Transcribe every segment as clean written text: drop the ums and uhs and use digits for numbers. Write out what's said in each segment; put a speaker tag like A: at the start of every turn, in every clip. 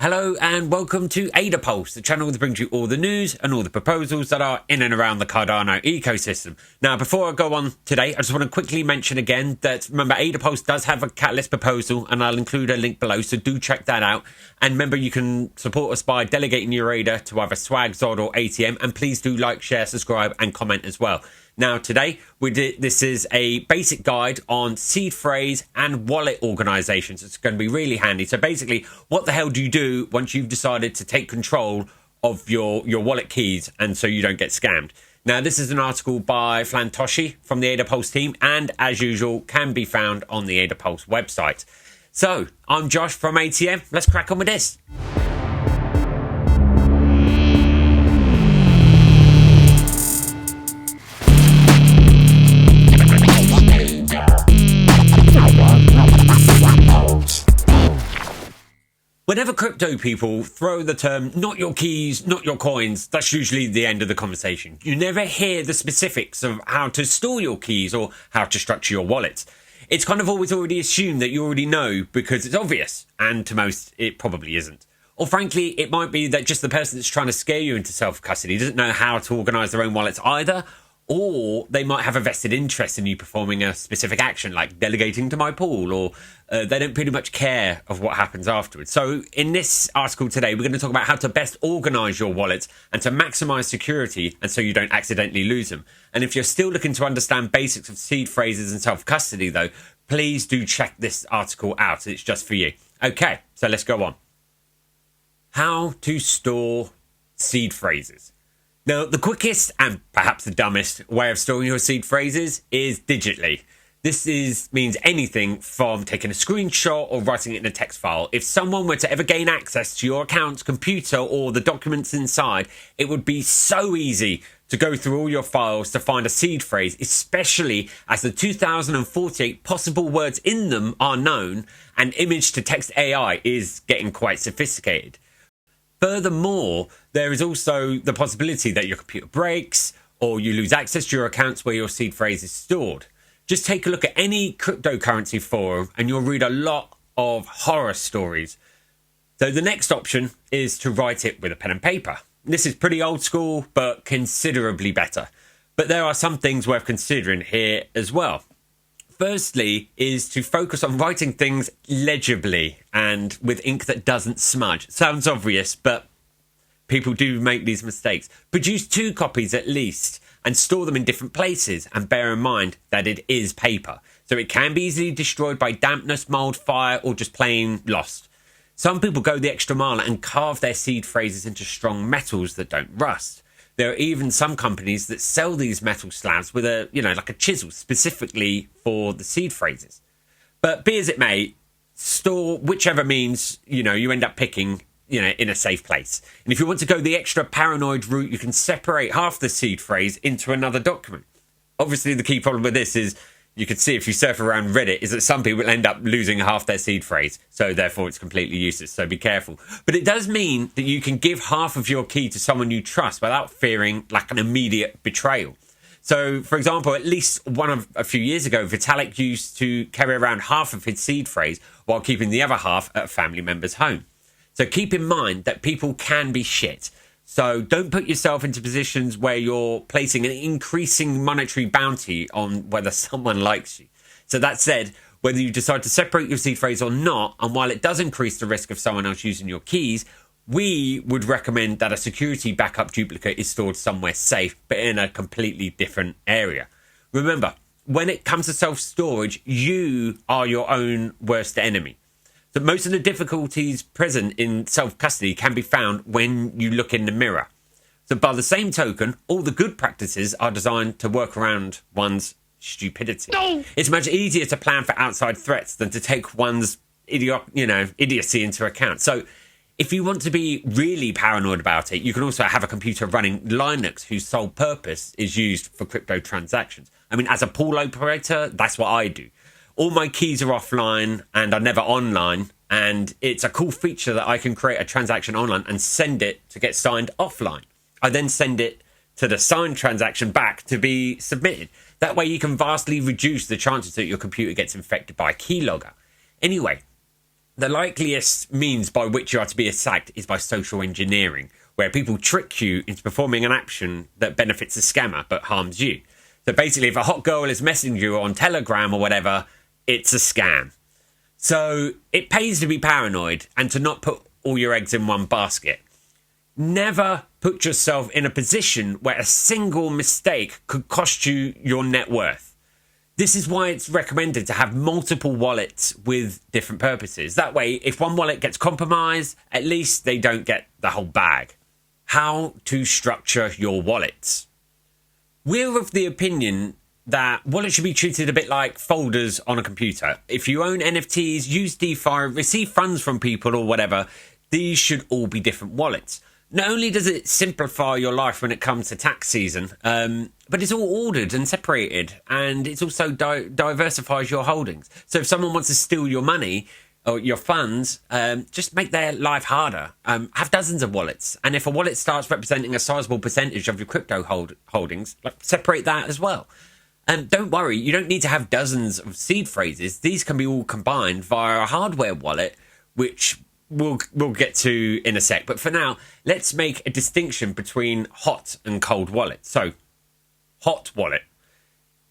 A: Hello and welcome to AdaPulse, the channel that brings you all the news and all the proposals that are in and around the Cardano ecosystem. Now, before I go on today, I just want to quickly mention again that, remember, AdaPulse does have a catalyst proposal, and I'll include a link below, so do check that out. And remember, you can support us by delegating your ADA to either Swag, Zod or ATM, and please do like, share, subscribe and comment as well. Now, today, this is a basic guide on seed phrase and wallet organizations. It's going to be really handy. So basically, what the hell do you do once you've decided to take control of your wallet keys and so you don't get scammed? Now, this is an article by FLANTOSHI from the AdaPulse team and, as usual, can be found on the AdaPulse website. So, I'm Josh from ATM. Let's crack on with this. Whenever crypto people throw the term, not your keys, not your coins, that's usually the end of the conversation. You never hear the specifics of how to store your keys or how to structure your wallets. It's kind of always already assumed that you already know because it's obvious, and to most, it probably isn't. Or frankly, it might be that just the person that's trying to scare you into self-custody doesn't know how to organise their own wallets either, or they might have a vested interest in you performing a specific action like delegating to my pool, or they don't pretty much care of what happens afterwards. So in this article today, we're going to talk about how to best organise your wallets and to maximise security and so you don't accidentally lose them. And if you're still looking to understand basics of seed phrases and self-custody though, please do check this article out. It's just for you. Okay, so let's go on. How to store seed phrases. Now, the quickest and perhaps the dumbest way of storing your seed phrases is digitally. This means anything from taking a screenshot or writing it in a text file. If someone were to ever gain access to your account's computer or the documents inside, it would be so easy to go through all your files to find a seed phrase, especially as the 2048 possible words in them are known and image to text AI is getting quite sophisticated. Furthermore, there is also the possibility that your computer breaks or you lose access to your accounts where your seed phrase is stored. Just take a look at any cryptocurrency forum and you'll read a lot of horror stories. So the next option is to write it with a pen and paper. This is pretty old school, but considerably better. But there are some things worth considering here as well. Firstly is to focus on writing things legibly and with ink that doesn't smudge. Sounds obvious, but people do make these mistakes. Produce 2 copies at least and store them in different places, and bear in mind that it is paper, so it can be easily destroyed by dampness, mold, fire, or just plain lost. Some people go the extra mile and carve their seed phrases into strong metals that don't rust. There are even some companies that sell these metal slabs with like a chisel specifically for the seed phrases. But be as it may, store whichever means, you end up picking, in a safe place. And if you want to go the extra paranoid route, you can separate half the seed phrase into another document. Obviously, the key problem with this is, you can see if you surf around Reddit, is that some people end up losing half their seed phrase. So therefore, it's completely useless. So be careful. But it does mean that you can give half of your key to someone you trust without fearing like an immediate betrayal. So, for example, at least a few years ago, Vitalik used to carry around half of his seed phrase while keeping the other half at a family member's home. So keep in mind that people can be shit. So don't put yourself into positions where you're placing an increasing monetary bounty on whether someone likes you. So that said, whether you decide to separate your seed phrase or not, and while it does increase the risk of someone else using your keys, we would recommend that a security backup duplicate is stored somewhere safe, but in a completely different area. Remember, when it comes to self-storage, you are your own worst enemy. So most of the difficulties present in self-custody can be found when you look in the mirror. So by the same token, all the good practices are designed to work around one's stupidity. No! It's much easier to plan for outside threats than to take one's idiocy into account. So if you want to be really paranoid about it, you can also have a computer running Linux whose sole purpose is used for crypto transactions. I mean, as a pool operator, that's what I do. All my keys are offline and are never online, and it's a cool feature that I can create a transaction online and send it to get signed offline. I then send it to the signed transaction back to be submitted. That way you can vastly reduce the chances that your computer gets infected by a keylogger. Anyway, The likeliest means by which you are to be attacked is by social engineering, where people trick you into performing an action that benefits the scammer but harms you. So basically, if a hot girl is messaging you on Telegram or whatever, it's a scam. So it pays to be paranoid and to not put all your eggs in one basket. Never put yourself in a position where a single mistake could cost you your net worth. This is why it's recommended to have multiple wallets with different purposes. That way, if one wallet gets compromised, at least they don't get the whole bag. How to structure your wallets. We're of the opinion that wallets should be treated a bit like folders on a computer. If you own NFTs, use DeFi, receive funds from people or whatever, these should all be different wallets. Not only does it simplify your life when it comes to tax season, but it's all ordered and separated, and it also diversifies your holdings. So if someone wants to steal your money or your funds, just make their life harder. Have dozens of wallets, and if a wallet starts representing a sizable percentage of your crypto holdings, separate that as well. And don't worry, you don't need to have dozens of seed phrases. These can be all combined via a hardware wallet, which we'll get to in a sec. But for now, let's make a distinction between hot and cold wallets. So, hot wallet.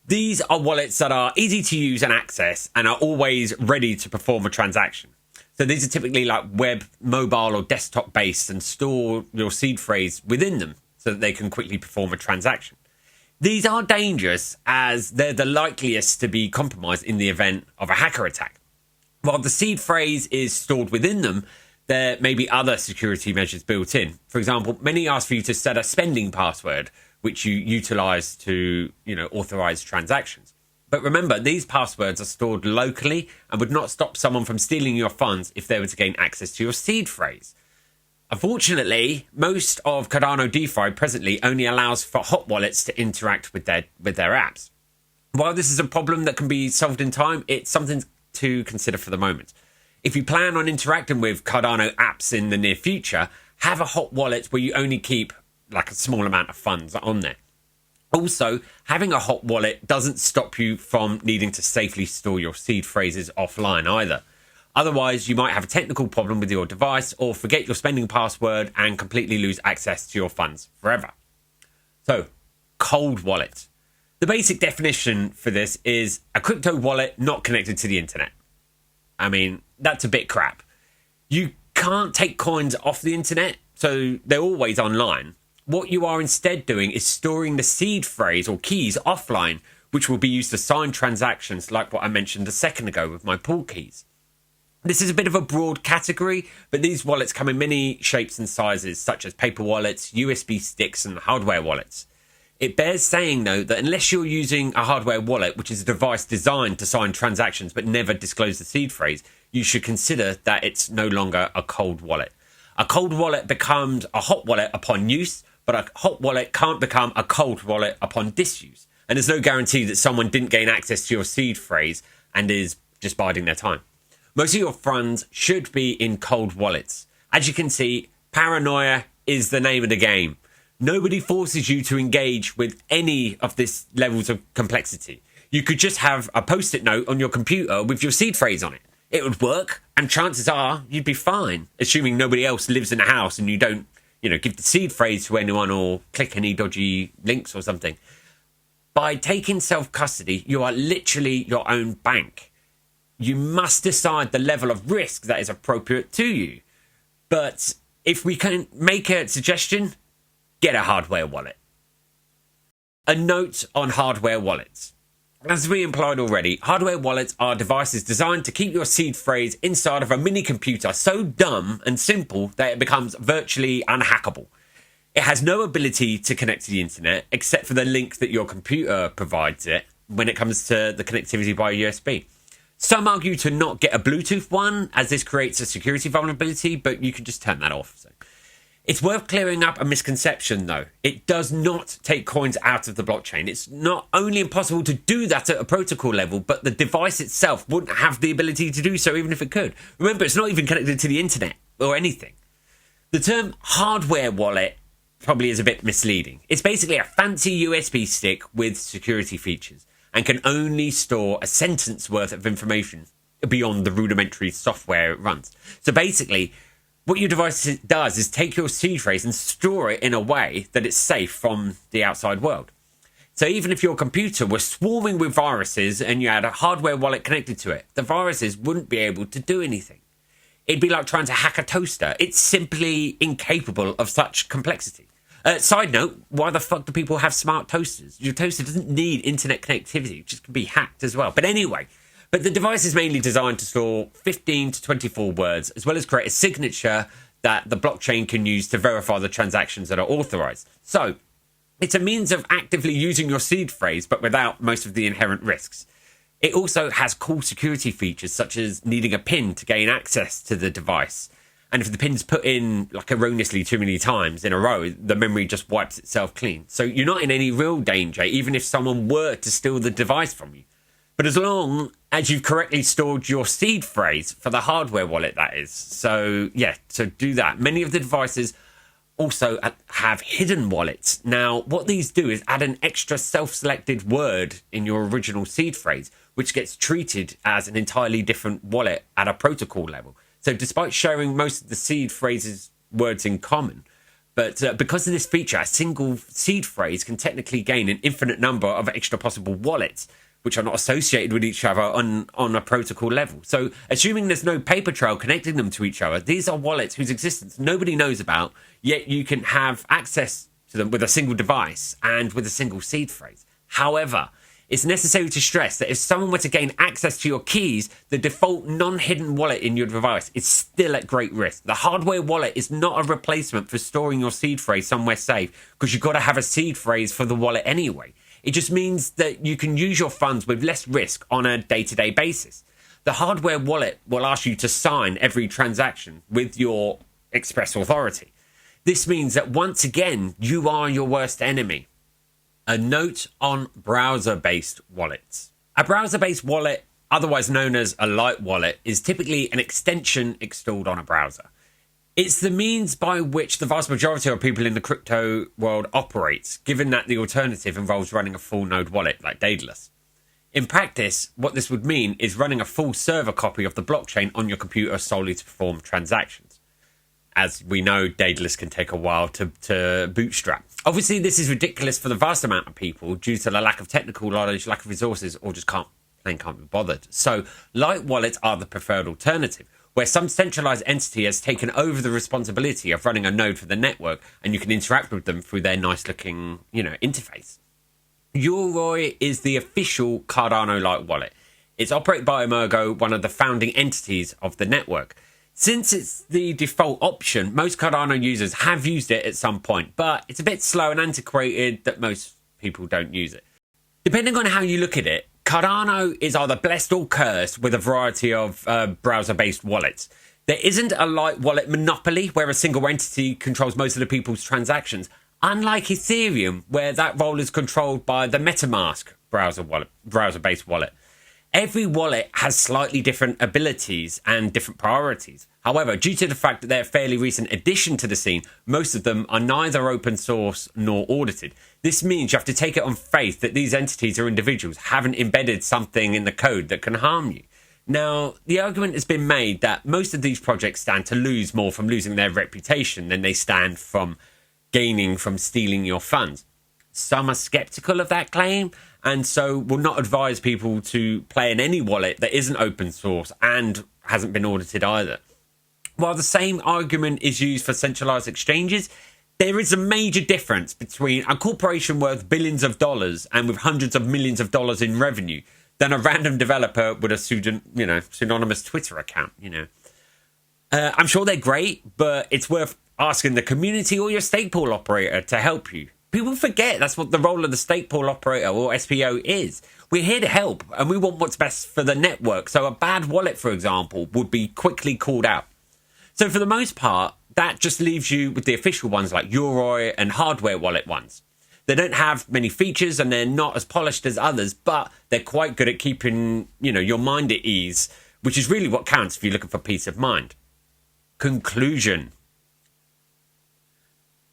A: These are wallets that are easy to use and access and are always ready to perform a transaction. So these are typically like web, mobile or desktop based and store your seed phrase within them so that they can quickly perform a transaction. These are dangerous as they're the likeliest to be compromised in the event of a hacker attack. While the seed phrase is stored within them, there may be other security measures built in. For example, many ask for you to set a spending password, which you utilize to, authorize transactions. But remember, these passwords are stored locally and would not stop someone from stealing your funds if they were to gain access to your seed phrase. Unfortunately, most of Cardano DeFi presently only allows for hot wallets to interact with their apps. While this is a problem that can be solved in time, it's something to consider for the moment. If you plan on interacting with Cardano apps in the near future, have a hot wallet where you only keep like a small amount of funds on there. Also, having a hot wallet doesn't stop you from needing to safely store your seed phrases offline either. Otherwise, you might have a technical problem with your device or forget your spending password and completely lose access to your funds forever. So, cold wallet. The basic definition for this is a crypto wallet not connected to the internet. I mean, that's a bit crap. You can't take coins off the internet, so they're always online. What you are instead doing is storing the seed phrase or keys offline, which will be used to sign transactions like what I mentioned a second ago with my pool keys. This is a bit of a broad category, but these wallets come in many shapes and sizes, such as paper wallets, USB sticks, and hardware wallets. It bears saying, though, that unless you're using a hardware wallet, which is a device designed to sign transactions but never disclose the seed phrase, you should consider that it's no longer a cold wallet. A cold wallet becomes a hot wallet upon use, but a hot wallet can't become a cold wallet upon disuse. And there's no guarantee that someone didn't gain access to your seed phrase and is just biding their time. Most of your funds should be in cold wallets. As you can see, paranoia is the name of the game. Nobody forces you to engage with any of this levels of complexity. You could just have a post-it note on your computer with your seed phrase on it. It would work, and chances are you'd be fine, assuming nobody else lives in the house and you don't, give the seed phrase to anyone or click any dodgy links or something. By taking self-custody, you are literally your own bank. You must decide the level of risk that is appropriate to you. But if we can make a suggestion, get a hardware wallet. A note on hardware wallets. As we implied already, hardware wallets are devices designed to keep your seed phrase inside of a mini computer so dumb and simple that it becomes virtually unhackable. It has no ability to connect to the internet except for the link that your computer provides it when it comes to the connectivity by USB. Some argue to not get a Bluetooth one, as this creates a security vulnerability, but you can just turn that off. So, it's worth clearing up a misconception, though. It does not take coins out of the blockchain. It's not only impossible to do that at a protocol level, but the device itself wouldn't have the ability to do so even if it could. Remember, it's not even connected to the internet or anything. The term hardware wallet probably is a bit misleading. It's basically a fancy USB stick with security features and can only store a sentence worth of information beyond the rudimentary software it runs. So basically, what your device does is take your seed phrase and store it in a way that it's safe from the outside world. So even if your computer was swarming with viruses and you had a hardware wallet connected to it, the viruses wouldn't be able to do anything. It'd be like trying to hack a toaster. It's simply incapable of such complexity. Side note, why the fuck do people have smart toasters? Your toaster doesn't need internet connectivity. It just can be hacked as well. But anyway, the device is mainly designed to store 15 to 24 words, as well as create a signature that the blockchain can use to verify the transactions that are authorized. So it's a means of actively using your seed phrase, but without most of the inherent risks. It also has cool security features, such as needing a PIN to gain access to the device. And if the pin's put in like erroneously too many times in a row, the memory just wipes itself clean. So you're not in any real danger, even if someone were to steal the device from you. But as long as you've correctly stored your seed phrase for the hardware wallet, that is. So yeah, so do that. Many of the devices also have hidden wallets. Now, what these do is add an extra self-selected word in your original seed phrase, which gets treated as an entirely different wallet at a protocol level. So despite sharing most of the seed phrase's words in common, but because of this feature, a single seed phrase can technically gain an infinite number of extra possible wallets, which are not associated with each other on a protocol level. So assuming there's no paper trail connecting them to each other, these are wallets whose existence nobody knows about, yet you can have access to them with a single device and with a single seed phrase. However, it's necessary to stress that if someone were to gain access to your keys, the default non-hidden wallet in your device is still at great risk. The hardware wallet is not a replacement for storing your seed phrase somewhere safe, because you've got to have a seed phrase for the wallet anyway. It just means that you can use your funds with less risk on a day-to-day basis. The hardware wallet will ask you to sign every transaction with your express authority. This means that once again, you are your worst enemy. A note on browser-based wallets. A browser-based wallet, otherwise known as a light wallet, is typically an extension installed on a browser. It's the means by which the vast majority of people in the crypto world operates, given that the alternative involves running a full node wallet like Daedalus. In practice, what this would mean is running a full server copy of the blockchain on your computer solely to perform transactions. As we know, Daedalus can take a while to bootstrap. Obviously, this is ridiculous for the vast amount of people due to the lack of technical knowledge, lack of resources, or just can't be bothered. So, light wallets are the preferred alternative, where some centralized entity has taken over the responsibility of running a node for the network, and you can interact with them through their nice-looking, interface. Yoroi is the official Cardano light wallet. It's operated by Emergo, one of the founding entities of the network. Since it's the default option, most Cardano users have used it at some point, but it's a bit slow and antiquated that most people don't use it. Depending on how you look at it, Cardano is either blessed or cursed with a variety of browser-based wallets. There isn't a light wallet monopoly where a single entity controls most of the people's transactions, unlike Ethereum, where that role is controlled by the MetaMask browser-based wallet. Every wallet has slightly different abilities and different priorities. However, due to the fact that they're a fairly recent addition to the scene, most of them are neither open source nor audited. This means you have to take it on faith that these entities or individuals haven't embedded something in the code that can harm you. Now, the argument has been made that most of these projects stand to lose more from losing their reputation than they stand from gaining from stealing your funds. Some are skeptical of that claim, and so will not advise people to play in any wallet that isn't open source and hasn't been audited either. While the same argument is used for centralized exchanges, there is a major difference between a corporation worth billions of dollars and with hundreds of millions of dollars in revenue than a random developer with a pseudonymous Twitter account. I'm sure they're great, but it's worth asking the community or your stake pool operator to help you. People forget that's what the role of the stake pool operator or SPO is. We're here to help, and we want what's best for the network. So a bad wallet, for example, would be quickly called out. So for the most part, that just leaves you with the official ones like Yoroi and hardware wallet ones. They don't have many features and they're not as polished as others, but they're quite good at keeping, your mind at ease, which is really what counts if you're looking for peace of mind. Conclusion.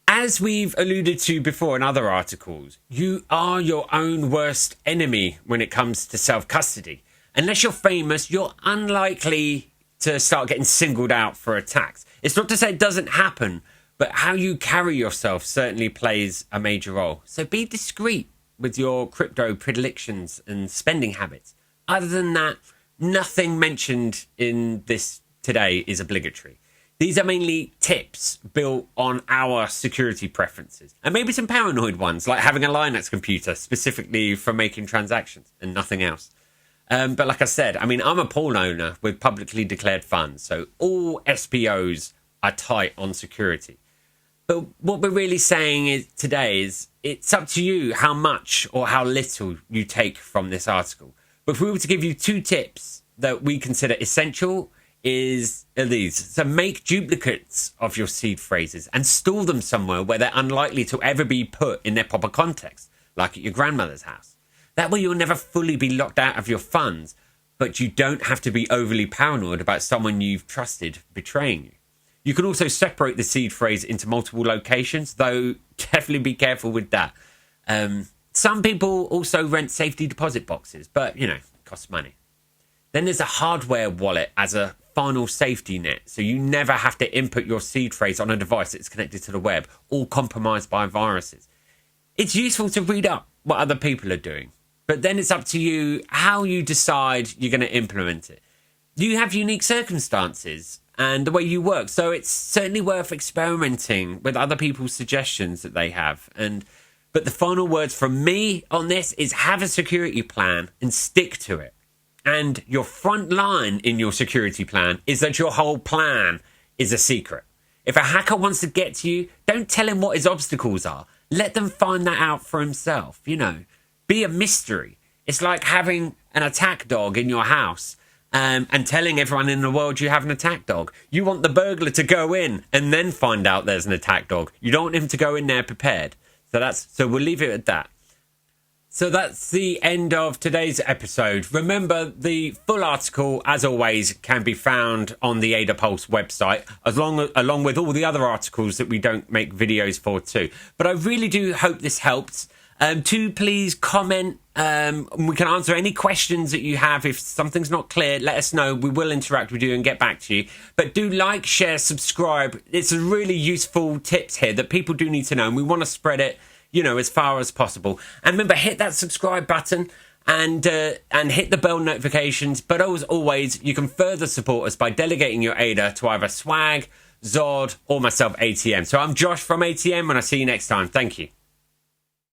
A: As we've alluded to before in other articles, you are your own worst enemy when it comes to self-custody. Unless you're famous, you're unlikely to start getting singled out for attacks. It's not to say it doesn't happen, but how you carry yourself certainly plays a major role. So be discreet with your crypto predilections and spending habits. Other than that, nothing mentioned in this today is obligatory. These are mainly tips built on our security preferences, and maybe some paranoid ones, like having a Linux computer specifically for making transactions and nothing else. But like I said, I'm a pool owner with publicly declared funds, so all SPOs are tight on security. But what we're really saying today is it's up to you how much or how little you take from this article. But if we were to give you 2 tips that we consider essential, are these. So make duplicates of your seed phrases and store them somewhere where they're unlikely to ever be put in their proper context, like at your grandmother's house. That way you'll never fully be locked out of your funds, but you don't have to be overly paranoid about someone you've trusted betraying you. You can also separate the seed phrase into multiple locations, though definitely be careful with that. Some people also rent safety deposit boxes, but, it costs money. Then there's a hardware wallet as a final safety net, so you never have to input your seed phrase on a device that's connected to the web or compromised by viruses. It's useful to read up what other people are doing, but then it's up to you how you decide you're going to implement it. You have unique circumstances and the way you work, so it's certainly worth experimenting with other people's suggestions that they have. But the final words from me on this is have a security plan and stick to it. And your front line in your security plan is that your whole plan is a secret. If a hacker wants to get to you, don't tell him what his obstacles are. Let them find that out for himself. Be a mystery. It's like having an attack dog in your house and telling everyone in the world you have an attack dog. You want the burglar to go in and then find out there's an attack dog. You don't want him to go in there prepared. So we'll leave it at that. So that's the end of today's episode. Remember, the full article, as always, can be found on the AdaPulse website, along with all the other articles that we don't make videos for too. But I really do hope this helped. Do please comment. We can answer any questions that you have. If something's not clear, let us know. We will interact with you and get back to you. But do like, share, subscribe. It's a really useful tips here that people do need to know, and we want to spread it, as far as possible. And remember, hit that subscribe button and hit the bell notifications. But as always, you can further support us by delegating your ADA to either Swag, Zod, or myself, ATM. So I'm Josh from ATM, and I'll see you next time. Thank you.